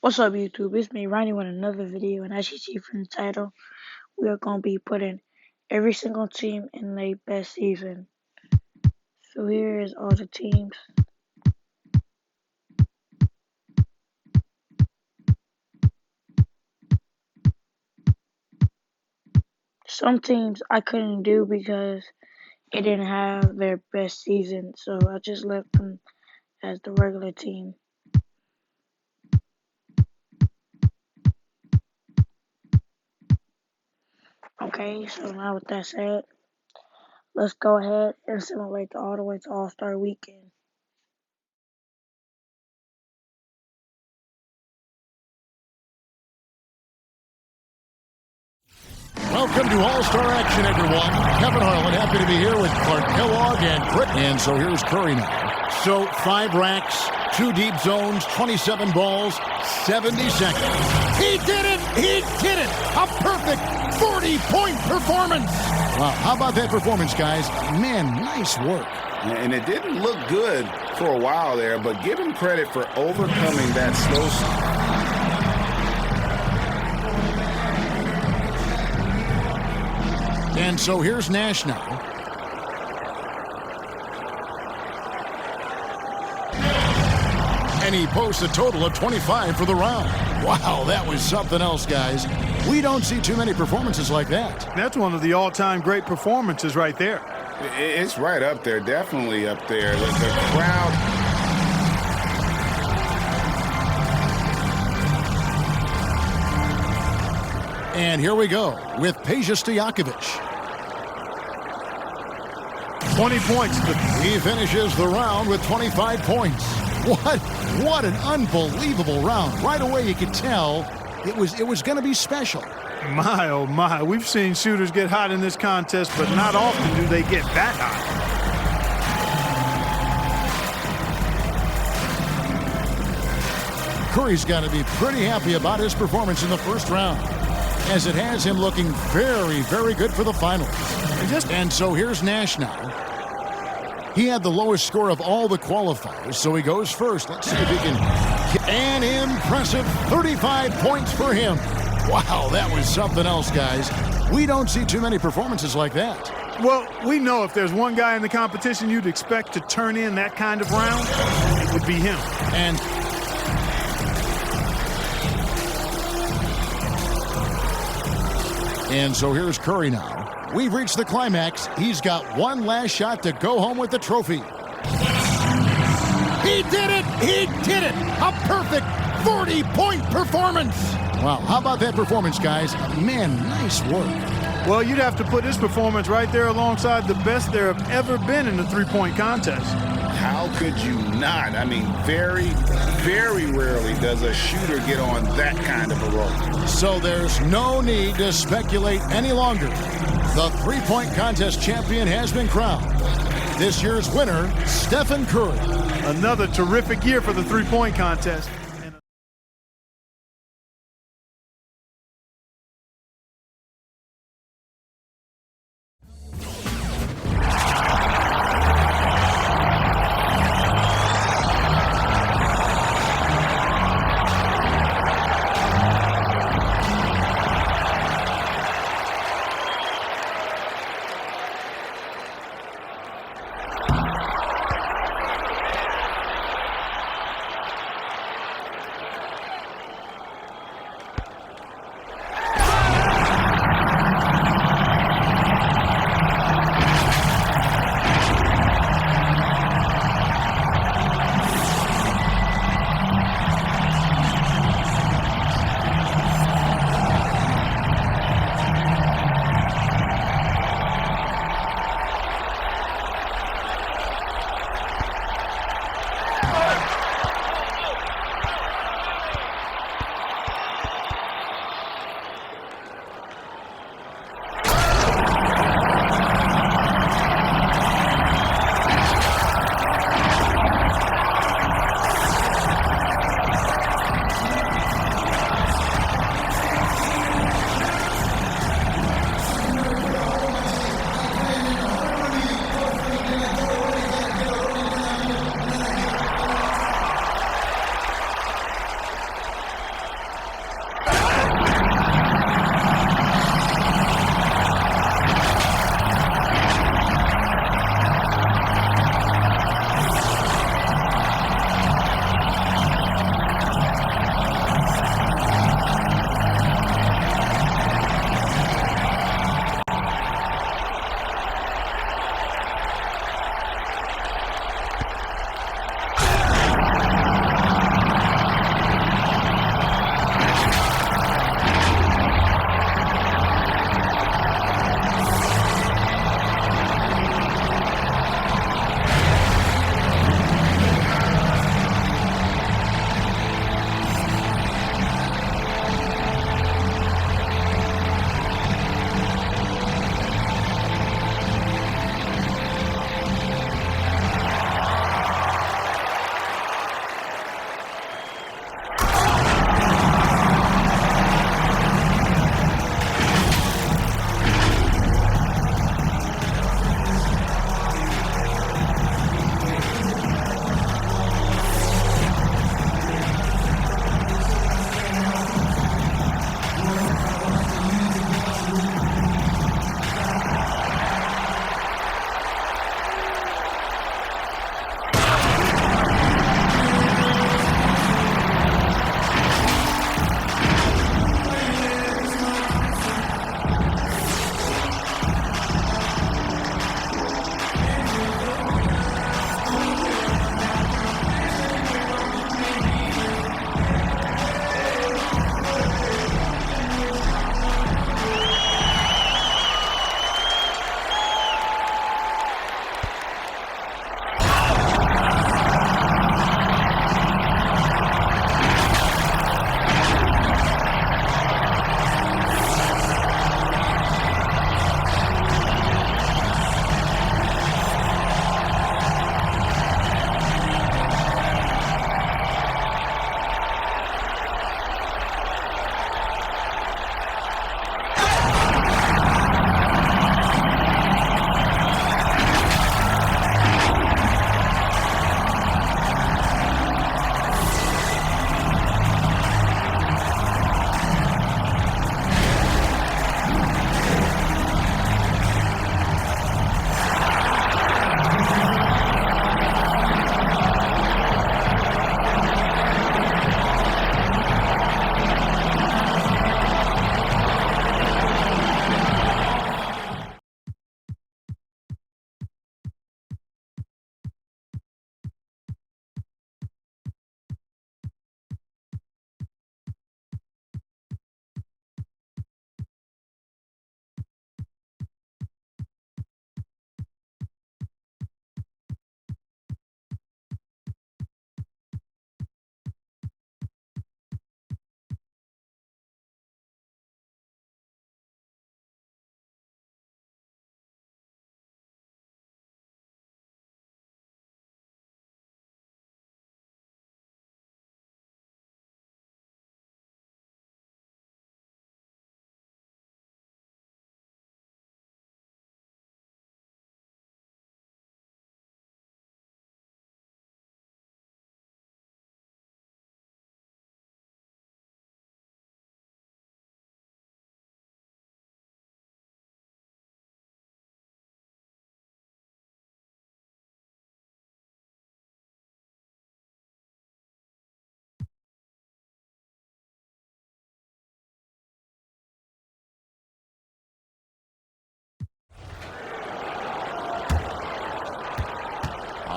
What's up, YouTube? It's me, Rodney, with another video. And as you see from the title, we are going to be putting every single team in their best season. So here is all the teams. Some teams I couldn't do because it didn't have their best season, so I just left them as the regular team. Okay, so now with that said, let's go ahead and simulate all the way to All-Star Weekend. Welcome to All-Star Action, everyone. Kevin Harlan, happy to be here with Clark Kellogg and Britt. And so here's Curry now. So 5 racks, 2 deep zones, 27 balls, 70 seconds. He did it! He did it! A perfect 40-point performance! Wow, how about that performance, guys? Man, nice work. And it didn't look good for a while there, but give him credit for overcoming that slow start. And so here's Nash now. And he posts a total of 25 for the round. Wow, that was something else, guys. We don't see too many performances like that. That's one of the all-time great performances right there. It's right up there, definitely up there. The crowd. And here we go with Peja Stojakovic. 20 points. He finishes the round with 25 points. What an unbelievable round. Right away you could tell it was going to be special. My, oh my. We've seen shooters get hot in this contest, but not often do they get that hot. Curry's got to be pretty happy about his performance in the first round, as it has him looking very, very good for the finals. And so here's Nash now. He had the lowest score of all the qualifiers, so he goes first. Let's see if he can. An impressive 35 points for him. Wow, that was something else, guys. We don't see too many performances like that. Well, we know if there's one guy in the competition you'd expect to turn in that kind of round, it would be him. And so here's Curry now. We've reached the climax. He's got one last shot to go home with the trophy. He did it! He did it! A perfect 40-point performance! Wow, how about that performance, guys? Man, nice work. Well, you'd have to put his performance right there alongside the best there have ever been in the three-point contest. How could you not? I mean, very, very rarely does a shooter get on that kind of a roll. So there's no need to speculate any longer. The three-point contest champion has been crowned. This year's winner, Stephen Curry. Another terrific year for the three-point contest.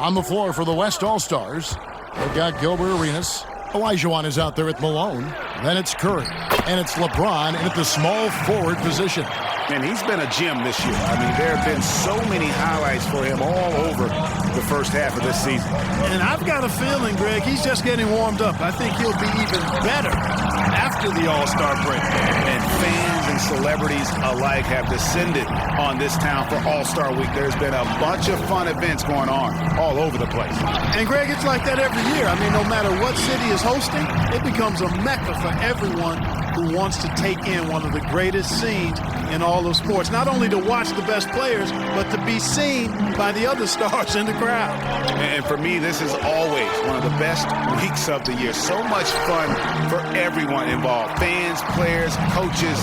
On the floor for the West All-Stars, they've got Gilbert Arenas. Olajuwon is out there at Malone. Then it's Curry. And it's LeBron at the small forward position. And he's been a gem this year. I mean, there have been so many highlights for him all over the first half of this season. And I've got a feeling, Greg, he's just getting warmed up. I think he'll be even better after the All-Star break. And fans and celebrities alike have descended on this town for All-Star Week. There's been a bunch of fun events going on all over the place. And, Greg, it's like that every year. I mean, no matter what city is hosting, it becomes a mecca for everyone who wants to take in one of the greatest scenes in all of sports. Not only to watch the best players, but to be seen by the other stars in the crowd. And for me, this is always one of the best weeks of the year. So much fun for everyone involved. Fans, players, coaches.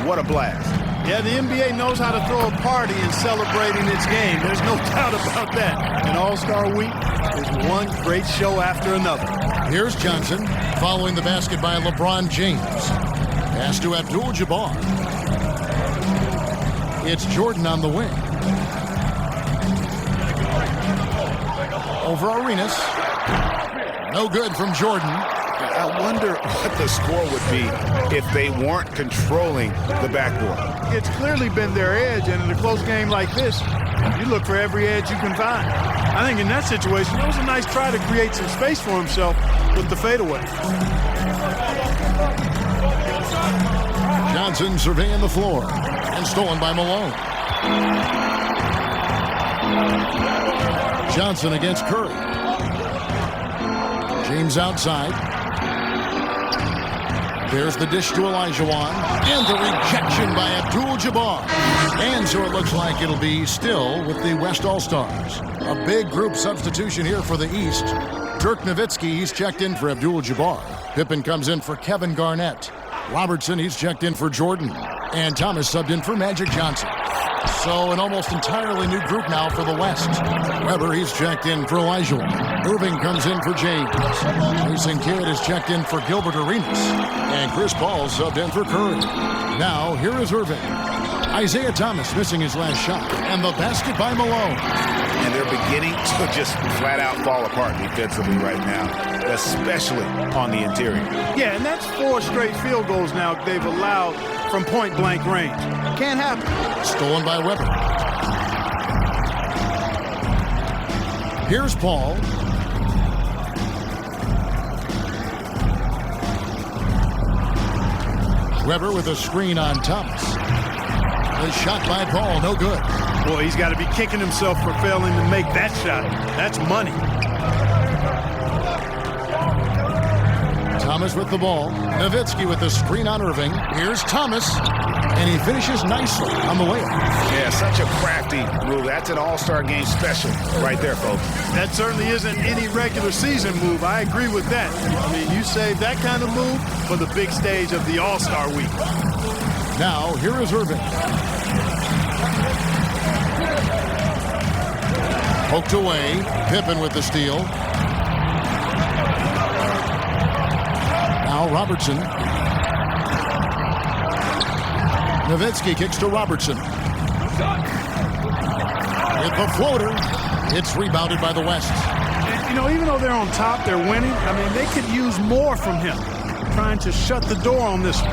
What a blast. Yeah, the NBA knows how to throw a party in celebrating its game. There's no doubt about that. And All-Star Week is one great show after another. Here's Johnson following the basket by LeBron James. Pass to Abdul-Jabbar. It's Jordan on the wing. Over Arenas. No good from Jordan. I wonder what the score would be if they weren't controlling the backboard. It's clearly been their edge, and in a close game like this, you look for every edge you can find. I think in that situation, that was a nice try to create some space for himself with the fadeaway. Johnson surveying the floor and stolen by Malone. Johnson against Curry. James outside. There's the dish to Olajuwon. And the rejection by Abdul-Jabbar. And so it looks like it'll be still with the West All-Stars. A big group substitution here for the East. Dirk Nowitzki, he's checked in for Abdul-Jabbar. Pippen comes in for Kevin Garnett. Robertson, he's checked in for Jordan. And Thomas subbed in for Magic Johnson. So an almost entirely new group now for the West. Weber, he's checked in for Olajuwon. Irving comes in for James. Jason Kidd is checked in for Gilbert Arenas. And Chris Paul subbed in for Curry. Now, here is Irving. Isaiah Thomas missing his last shot. And the basket by Malone. And they're beginning to just flat out fall apart defensively right now, especially on the interior. Yeah, and that's 4 straight field goals now they've allowed from point-blank range. Can't happen. Stolen by Weber. Here's Paul. Weber with a screen on Thomas. The shot by Paul, no good. Boy, he's got to be kicking himself for failing to make that shot. That's money. Thomas with the ball. Nowitzki with the screen on Irving. Here's Thomas. And he finishes nicely on the way. Yeah, such a crafty move. That's an All-Star game special right there, folks. That certainly isn't any regular season move. I agree with that. I mean, you save that kind of move for the big stage of the All-Star week. Now, here is Irving. Poked away. Pippen with the steal. Now Robertson. Nowitzki kicks to Robertson. With the floater, it's rebounded by the West. And, you know, even though they're on top, they're winning. I mean, they could use more from him. Trying to shut the door on this one.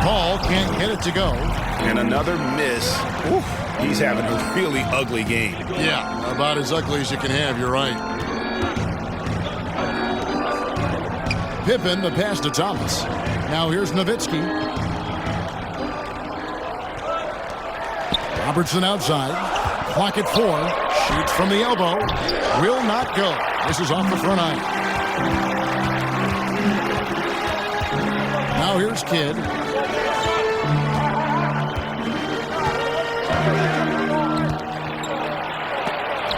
Paul can't get it to go. And another miss. Ooh, he's having a really ugly game. Yeah, about as ugly as you can have, you're right. Pippen, the pass to Thomas. Now here's Nowitzki. Robertson outside. Clock at 4. Shoots from the elbow. Will not go. This is off the front eye. Now here's Kidd.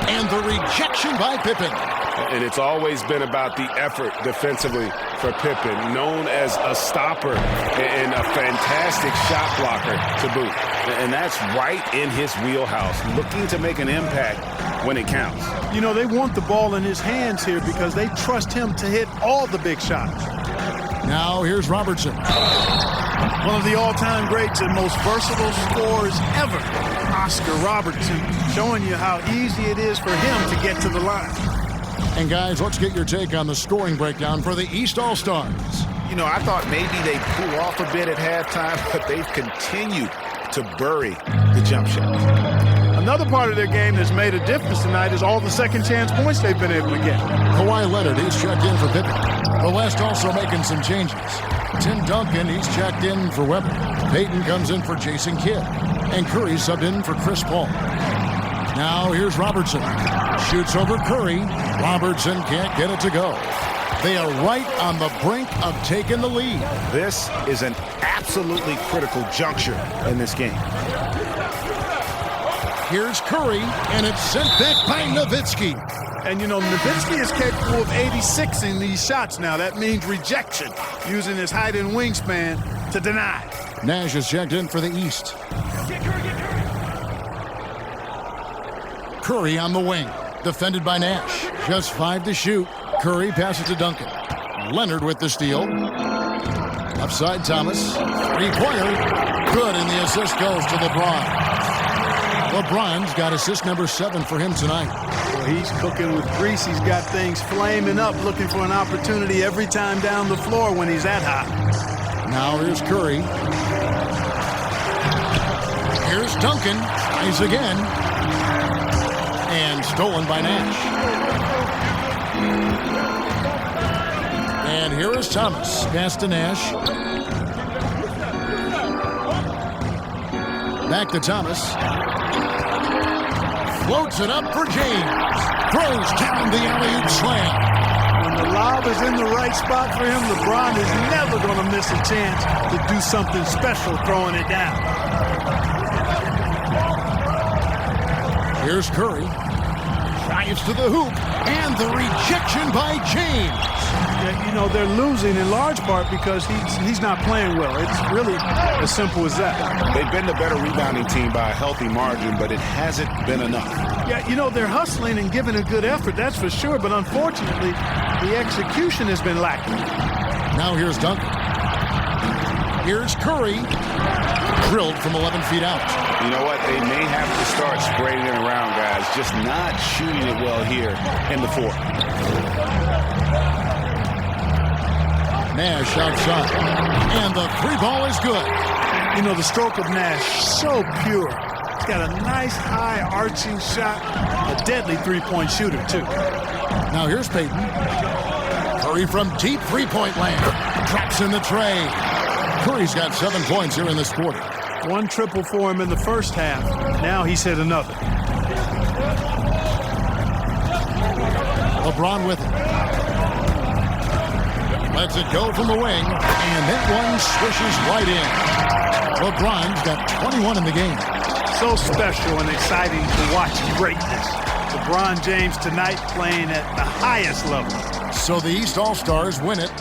And the rejection by Pippen. And it's always been about the effort defensively for Pippen, known as a stopper and a fantastic shot blocker to boot. And that's right in his wheelhouse, looking to make an impact when it counts. You know, they want the ball in his hands here because they trust him to hit all the big shots. Now here's Robertson. One of the all-time greats and most versatile scorers ever, Oscar Robertson, showing you how easy it is for him to get to the line. And guys, let's get your take on the scoring breakdown for the East All-Stars. You know, I thought maybe they'd cool off a bit at halftime, but they've continued to bury the jump shot. Another part of their game that's made a difference tonight is all the second-chance points they've been able to get. Kawhi Leonard, he's checked in for Pippen. The West also making some changes. Tim Duncan, he's checked in for Weber. Payton comes in for Jason Kidd. And Curry subbed in for Chris Paul. Now here's Robertson. Shoots over Curry. Robertson can't get it to go. They are right on the brink of taking the lead. This is an absolutely critical juncture in this game. Here's Curry, and it's sent back by Nowitzki. And, you know, Nowitzki is capable of 86ing these shots now. That means rejection, using his height and wingspan to deny. Nash is checked in for the East. Curry on the wing, defended by Nash. Just 5 to shoot. Curry passes to Duncan. Leonard with the steal. Upside Thomas. Three-pointer. Good, and the assist goes to LeBron. LeBron's got assist number 7 for him tonight. Well, he's cooking with grease. He's got things flaming up, looking for an opportunity every time down the floor when he's that hot. Now here's Curry. Here's Duncan. Tries again. And stolen by Nash. And here is Thomas. Pass to Nash. Back to Thomas. Floats it up for James. Throws down the alley-oop slam. When the lob is in the right spot for him, LeBron is never going to miss a chance to do something special throwing it down. Here's Curry. Drives to the hoop. And the rejection by James. Yeah, you know, they're losing in large part because he's not playing well. It's really as simple as that. They've been the better rebounding team by a healthy margin, but it hasn't been enough. Yeah, you know, they're hustling and giving a good effort, that's for sure, but unfortunately, the execution has been lacking. Now here's Duncan. Here's Curry. Drilled from 11 feet out. You know what? They may have to start spreading it around, guys. Just not shooting it well here in the fourth. Nash outside. And the three ball is good. You know, the stroke of Nash, so pure. He's got a nice high arching shot. A deadly three-point shooter, too. Now here's Payton. Curry from deep three-point land. Drops in the tray. Curry's got 7 points here in this quarter. 1 triple for him in the first half. Now he's hit another. LeBron with it. Lets it go from the wing, and that one swishes right in. LeBron's got 21 in the game. So special and exciting to watch greatness. LeBron James tonight playing at the highest level. So the East All-Stars win it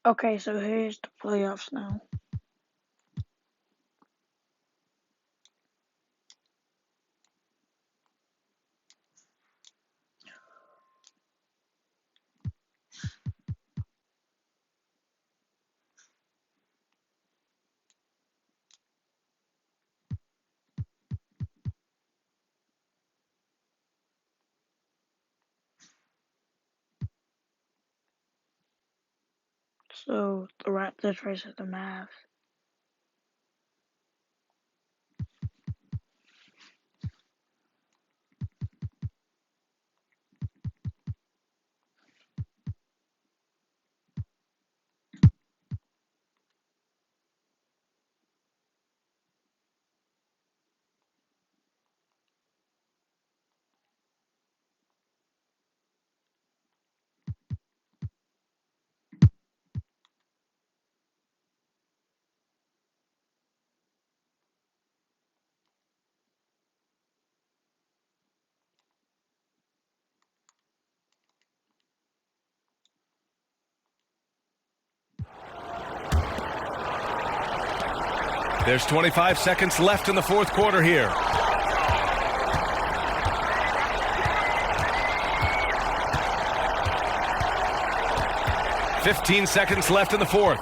Okay, so here's the playoffs now. So the Raptors versus the Mavs. There's 25 seconds left in the fourth quarter here. "15 seconds left in the fourth.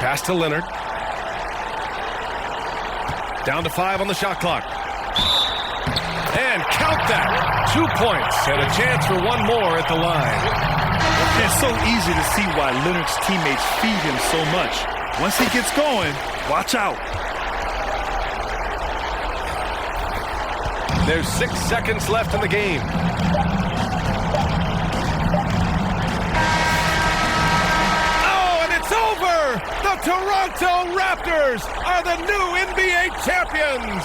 Pass to Leonard. Down to 5 on the shot clock. And count that. 2 points and a chance for one more at the line. It's so easy to see why Leonard's teammates feed him so much. Once he gets going, watch out. There's 6 seconds left in the game. Oh, and it's over! The Toronto Raptors are the new NBA champions!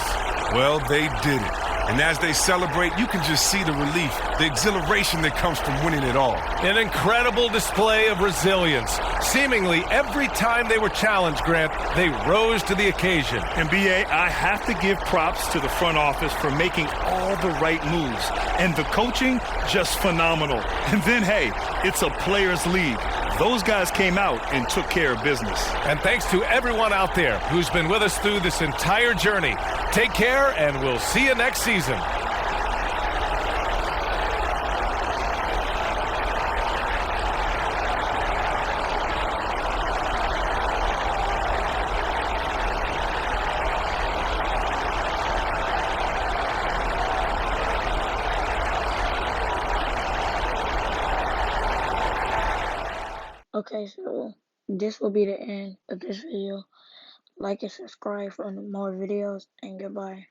Well, they did it. And as they celebrate, you can just see the relief, the exhilaration that comes from winning it all. An incredible display of resilience. Seemingly every time they were challenged, Grant, they rose to the occasion. And BA, I have to give props to the front office for making all the right moves. And the coaching, just phenomenal. And then, hey, it's a players' league. Those guys came out and took care of business. And thanks to everyone out there who's been with us through this entire journey. Take care, and we'll see you next season. Okay, so this will be the end of this video. Like and subscribe for more videos, and goodbye.